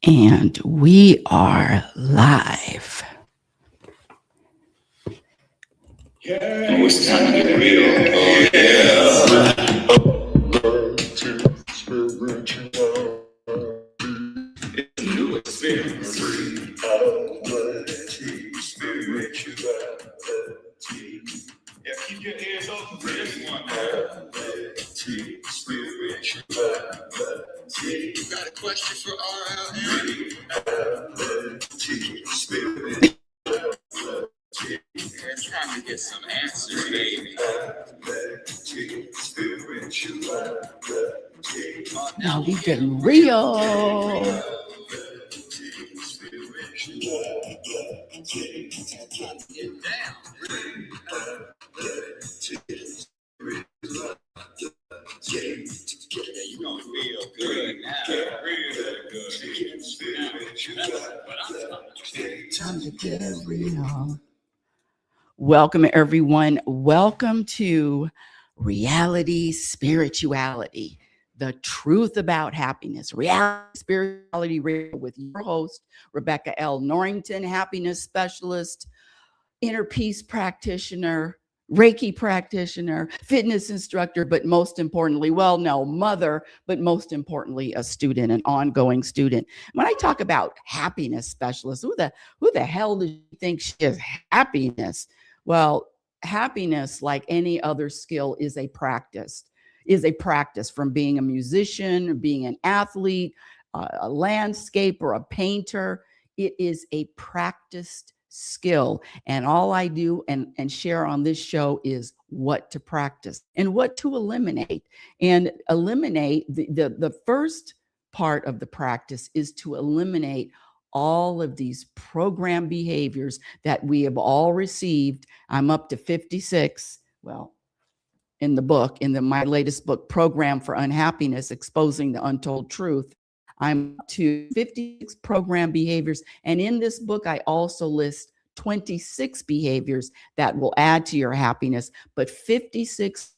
And we are live. Yeah, it's time to get real. Oh, yeah. It's a new experience. Yeah, keep your ears open for this one. You got a question for RLM? It's time to get some answers, baby. Now we getting real. You gonna feel good now. Real good. Time to get real. Welcome, everyone. Welcome to Reality Spirituality, the truth about happiness. Reality Spirituality Radio with your host, Rebecca L. Norrington, happiness specialist, inner peace practitioner, Reiki practitioner, fitness instructor, but most importantly, mother, but most importantly, a student, an ongoing student. When I talk about happiness specialist, who the hell does she think she is? Happiness? Well, happiness, like any other skill, is a practice. From being a musician, being an athlete, a landscaper, a painter. It is a practiced skill. And all I do and share on this show is what to practice and what to eliminate. And eliminate the first part of the practice is to eliminate all of these program behaviors that we have all received. I'm up to 56. Well, in the book, my latest book, Program for Unhappiness, Exposing the Untold Truth, I'm up to 56 program behaviors. And in this book, I also list 26 behaviors that will add to your happiness, but 56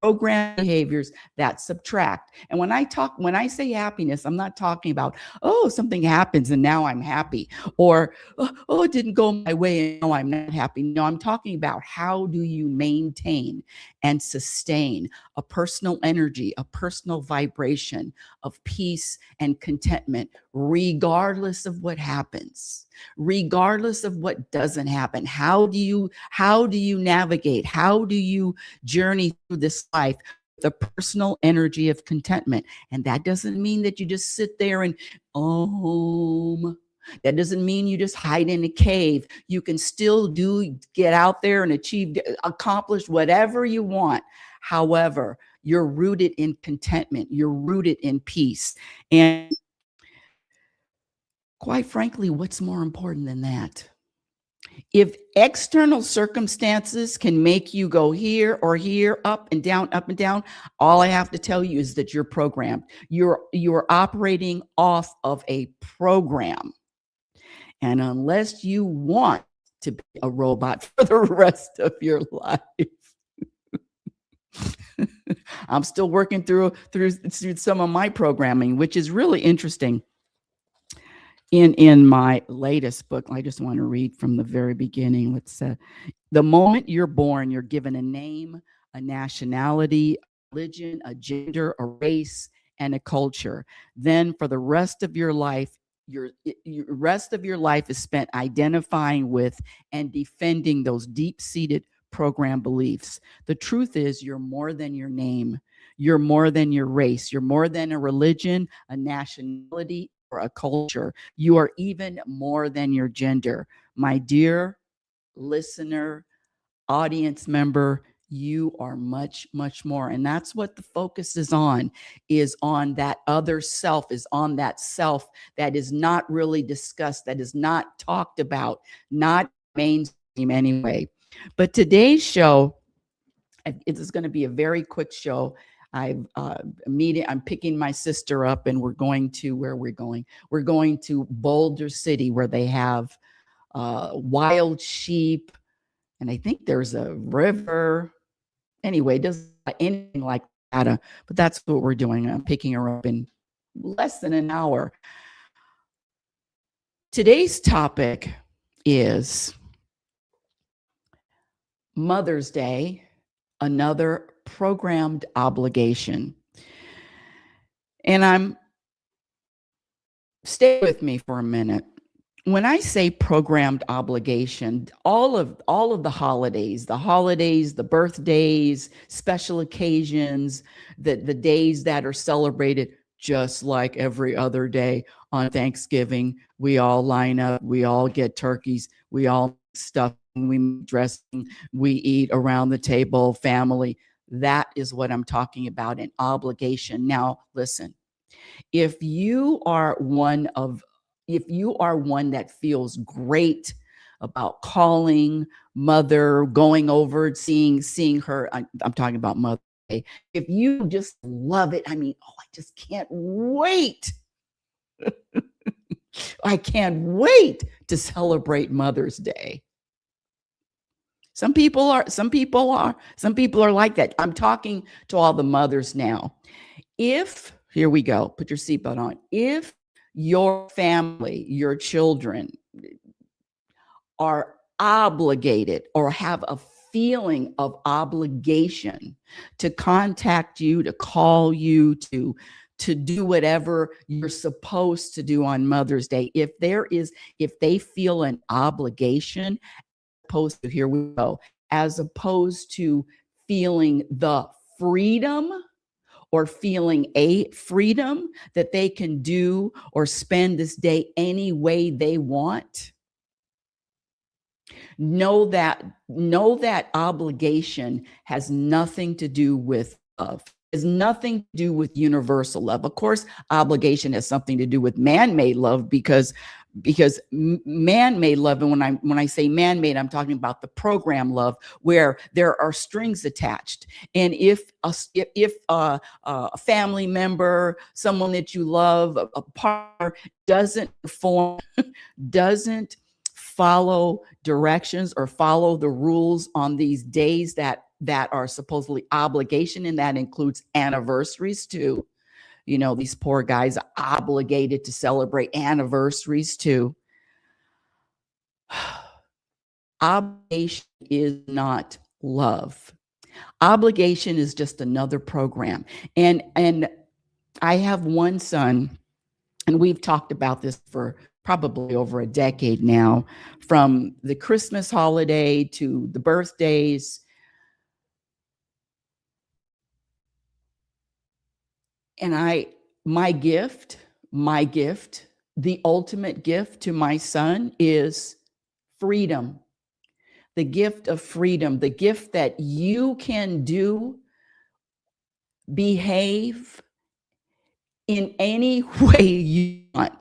program behaviors that subtract. And when I say happiness, I'm not talking about, oh, something happens and now I'm happy, or, oh, it didn't go my way and now I'm not happy. No, I'm talking about how do you maintain and sustain a personal energy, a personal vibration of peace and contentment, regardless of what happens, regardless of what doesn't happen. How do you navigate? How do you journey through this life with a personal energy of contentment? And that doesn't mean that you just sit there and that doesn't mean you just hide in a cave. You can still get out there and accomplish whatever you want. However, you're rooted in contentment. You're rooted in peace. And quite frankly, what's more important than that? If external circumstances can make you go here or here, up and down, all I have to tell you is that you're programmed. You're operating off of a program. And unless you want to be a robot for the rest of your life, I'm still working through some of my programming, which is really interesting. In my latest book, I just want to read from the very beginning. Let's the moment you're born, you're given a name, a nationality, a religion, a gender, a race, and a culture. Then for the rest of your life, your rest of your life is spent identifying with and defending those deep-seated program beliefs. The truth is, you're more than your name. You're more than your race. You're more than a religion, a nationality, or a culture. You are even more than your gender. My dear listener, audience member, you are much, much more. And that's what the focus is on that other self, is on that self that is not really discussed, that is not talked about, not mainstream anyway. But today's show, it is going to be a very quick show. I'm picking my sister up, and we're going to We're going to Boulder City, where they have wild sheep, and I think there's a river. Anyway, it doesn't anything like that, but that's what we're doing. I'm picking her up in less than an hour. Today's topic is Mother's Day, another programmed obligation. And stay with me for a minute. When I say programmed obligation, all of the holidays, the birthdays, special occasions, the days that are celebrated just like every other day. On Thanksgiving, we all line up, we all get turkeys, we all stuff, we make dressing, we eat around the table, family. That is what I'm talking about, an obligation. Now, listen, if you are one that feels great about calling mother, going over, seeing her, I'm talking about Mother Day. If you just love it, I mean, I just can't wait. I can't wait to celebrate Mother's Day. Some people are like that. I'm talking to all the mothers now. Here we go, put your seatbelt on. If your family, your children are obligated or have a feeling of obligation to contact you, to call you, to do whatever you're supposed to do on Mother's Day, if they feel an obligation, here we go, as opposed to feeling the freedom or feeling a freedom that they can do or spend this day any way they want, know that obligation has nothing to do with love. Has nothing to do with universal love. Of course, obligation has something to do with man-made love, because man-made love, and when I say man-made, I'm talking about the program love, where there are strings attached. And if a family member, someone that you love, a partner doesn't follow directions or follow the rules on these days that are supposedly obligation, and that includes anniversaries too. You know, these poor guys are obligated to celebrate anniversaries too. Obligation is not love. Obligation is just another program. And I have one son, and we've talked about this for probably over a decade now, from the Christmas holiday to the birthdays. And my gift, the ultimate gift to my son is freedom. The gift of freedom, the gift that you can behave in any way you want.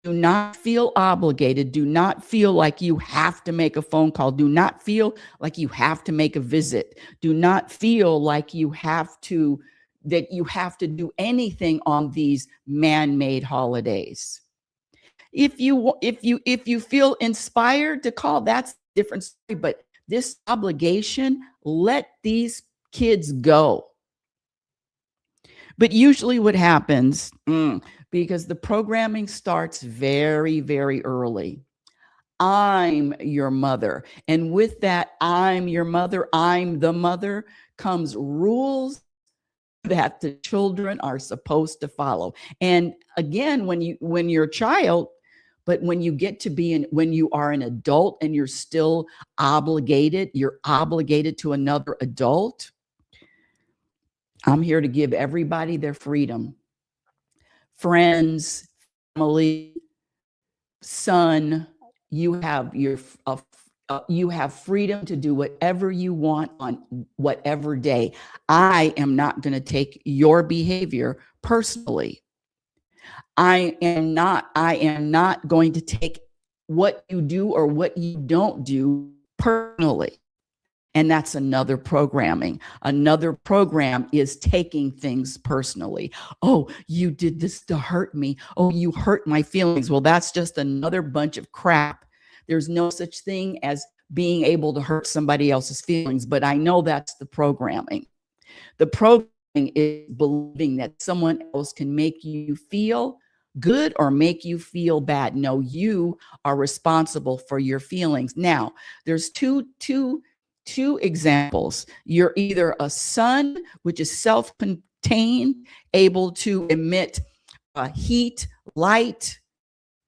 Do not feel obligated. Do not feel like you have to make a phone call. Do not feel like you have to make a visit. Do not feel like you have to do anything on these man-made holidays. If you feel inspired to call, that's a different story. But this obligation, let these kids go. But usually what happens, because the programming starts very, very early. I'm your mother. And with that, I'm your mother, I'm the mother, comes rules that the children are supposed to follow. And again, when you're a child, but when you get to when you are an adult and you're still obligated, you're obligated to another adult. I'm here to give everybody their freedom. Friends, family, son, you have freedom to do whatever you want on whatever day. I am not going to take your behavior personally. I am not going to take what you do or what you don't do personally. And that's another programming. Another program is taking things personally. Oh, you did this to hurt me. Oh, you hurt my feelings. Well, that's just another bunch of crap. There's no such thing as being able to hurt somebody else's feelings, but I know that's the programming. The programming is believing that someone else can make you feel good or make you feel bad. No, you are responsible for your feelings. Now, there's two examples. You're either a sun, which is self-contained, able to emit heat, light,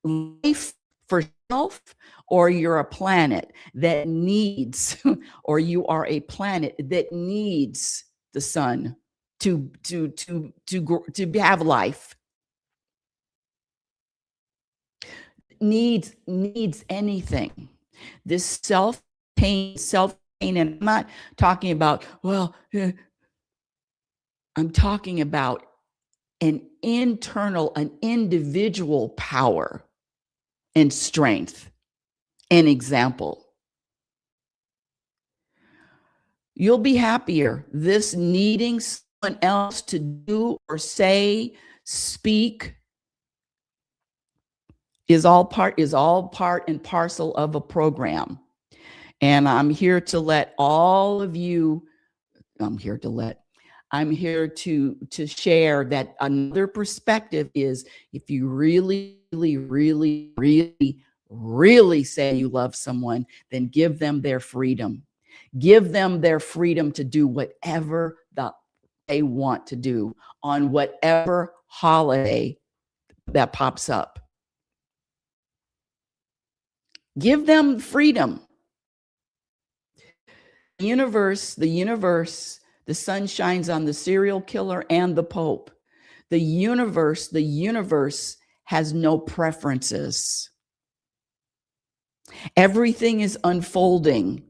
life for self, or you're a planet that needs, or you are a planet that needs the sun to have life. Needs anything. This self-contained, and I'm not talking about, well, I'm talking about an internal, an individual power and strength. An example. You'll be happier. This needing someone else to do or say, speak, is all part and parcel of a program. And I'm here to let all of you, I'm here to share that another perspective is, if you really say you love someone, then give them their freedom. Give them their freedom to do whatever they want to do on whatever holiday that pops up. Give them freedom. The universe, the sun shines on the serial killer and the Pope. The universe has no preferences. Everything is unfolding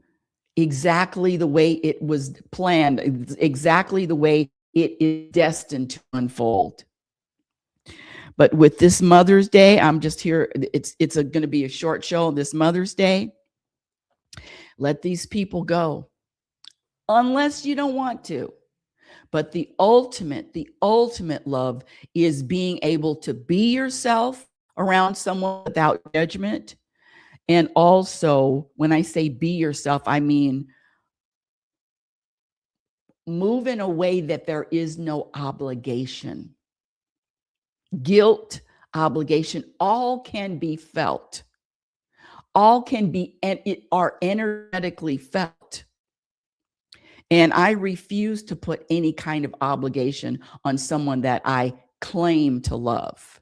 exactly the way it was planned, exactly the way it is destined to unfold. But with this Mother's Day, I'm just here. It's going to be a short show on this Mother's Day. Let these people go, unless you don't want to. But the ultimate love is being able to be yourself around someone without judgment. And also, when I say be yourself, I mean move in a way that there is no obligation. Guilt, obligation, all can be felt. All can be, and it are energetically felt. And I refuse to put any kind of obligation on someone that I claim to love.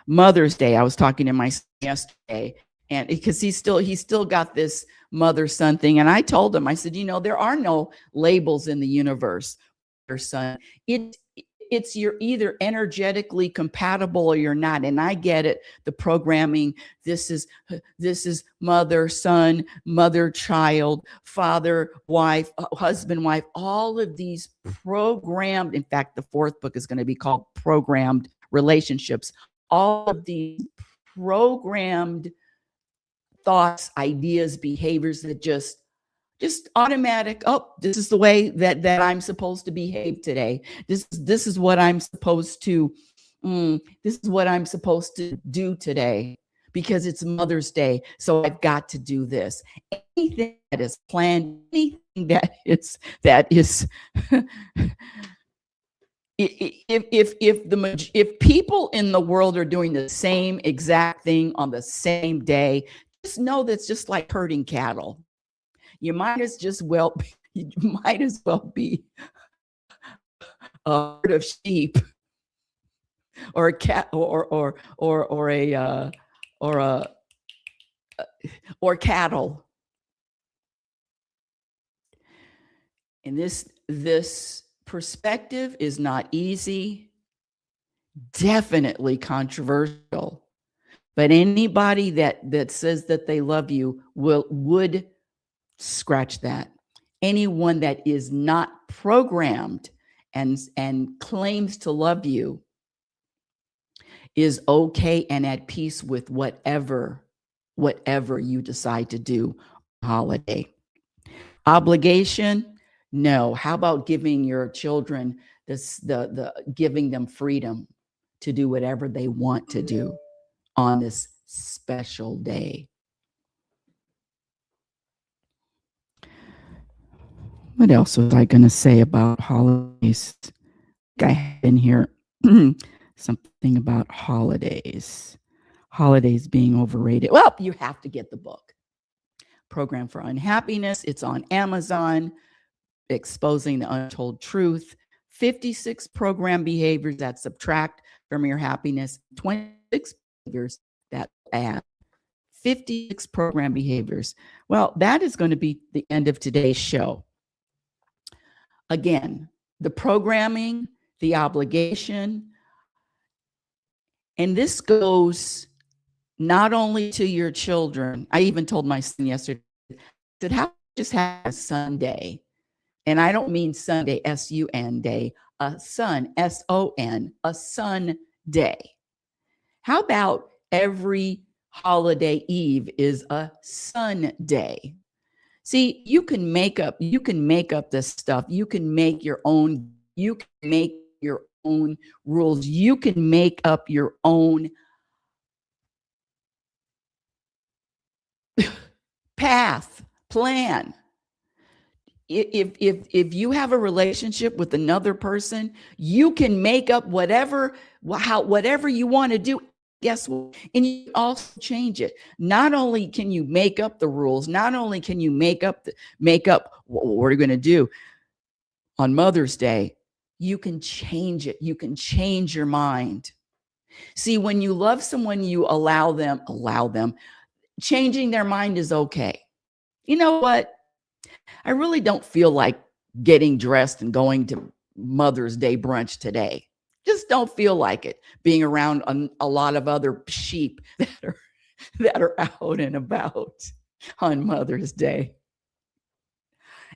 Mother's Day, I was talking to my son yesterday, and because he still got this mother-son thing. And I told him, I said, there are no labels in the universe, mother-son. It's you're either energetically compatible or you're not. And I get it. The programming, this is mother, son, mother, child, father, wife, husband, wife, all of these programmed. In fact, the fourth book is going to be called Programmed Relationships. All of these programmed thoughts, ideas, behaviors that just automatic. Oh, this is the way that I'm supposed to behave today. This is what I'm supposed to. This is what I'm supposed to do today because it's Mother's Day. So I've got to do this. Anything that is planned, anything that is if people in the world are doing the same exact thing on the same day, just know that's just like herding cattle. You might as well be a herd of sheep, or a cat, or cattle. And this perspective is not easy, definitely controversial. But anybody that says that they love you would scratch that. Anyone that is not programmed and claims to love you is okay and at peace with whatever you decide to do on holiday. Obligation? No. How about giving your children giving them freedom to do whatever they want to do on this special day? What else was I going to say about holidays? I have in here Something about holidays. Holidays being overrated. Well, you have to get the book. Program for Unhappiness. It's on Amazon. Exposing the Untold Truth. 56 program behaviors that subtract from your happiness. 26 behaviors that add. 56 program behaviors. Well, that is going to be the end of today's show. Again, the programming, the obligation, and this goes not only to your children. I even told my son yesterday, I said, how just have a Sunday? And I don't mean Sunday, S-U-N day, a sun, S-O-N, a sun day. How about every holiday eve is a sun day? See, you can make up this stuff. You can make your own rules. You can make up your own path, plan. If you have a relationship with another person, you can make up whatever you want to do. Guess what? And you also change it. Not only can you make up the rules, not only can you make up what we're going to do on Mother's Day, you can change it. You can change your mind. See, when you love someone, you allow them. Changing their mind is okay. You know what? I really don't feel like getting dressed and going to Mother's Day brunch today. Just don't feel like it, being around a lot of other sheep that are out and about on Mother's Day.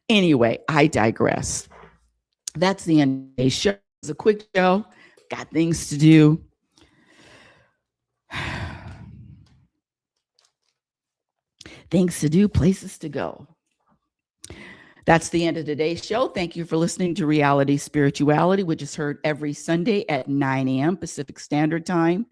Anyway, I digress. That's the end of today's show. It's a quick show. Got things to do. Things to do, places to go. That's the end of today's show. Thank you for listening to Reality Spirituality, which is heard every Sunday at 9 a.m. Pacific Standard Time.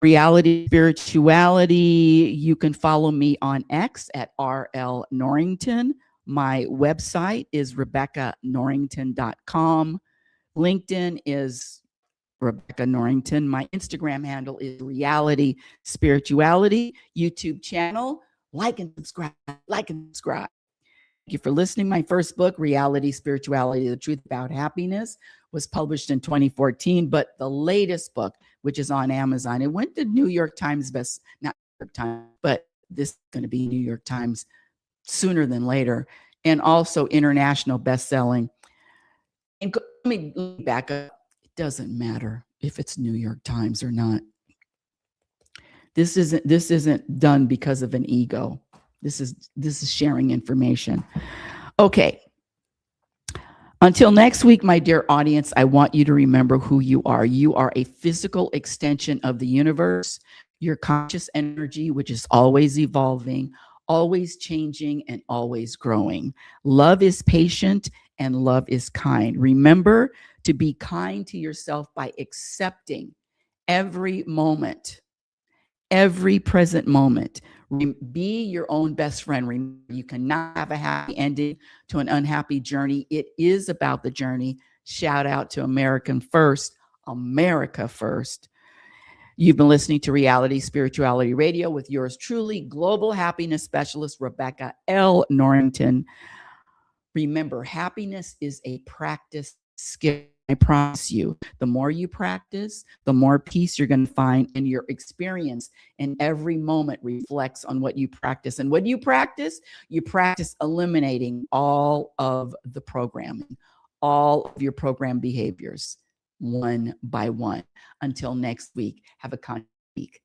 Reality Spirituality, you can follow me on X at RL Norrington. My website is RebeccaNorrington.com. LinkedIn is Rebecca Norrington. My Instagram handle is Reality Spirituality. YouTube channel, like and subscribe. Thank you for listening. My first book, Reality Spirituality, The Truth About Happiness, was published in 2014, but the latest book, which is on Amazon, it went to New York Times not New York Times, but this is going to be New York Times sooner than later, and also international best-selling. And let me back up. It doesn't matter if it's New York Times or not. This isn't done because of an ego. This is sharing information. Okay. Until next week, my dear audience, I want you to remember who you are. You are a physical extension of the universe. Your conscious energy, which is always evolving, always changing, and always growing. Love is patient and love is kind. Remember to be kind to yourself by accepting every moment, every present moment. Be your own best friend. Remember, you cannot have a happy ending to an unhappy journey. It is about the journey. Shout out to America First. You've been listening to Reality Spirituality Radio with yours truly, global happiness specialist, Rebecca L. Norrington. Remember, happiness is a practice skill. I promise you, the more you practice, the more peace you're going to find, and your experience in every moment reflects on what you practice. And what do you practice? You practice eliminating all of the programming, all of your program behaviors, one by one. Until next week, have a conscious week.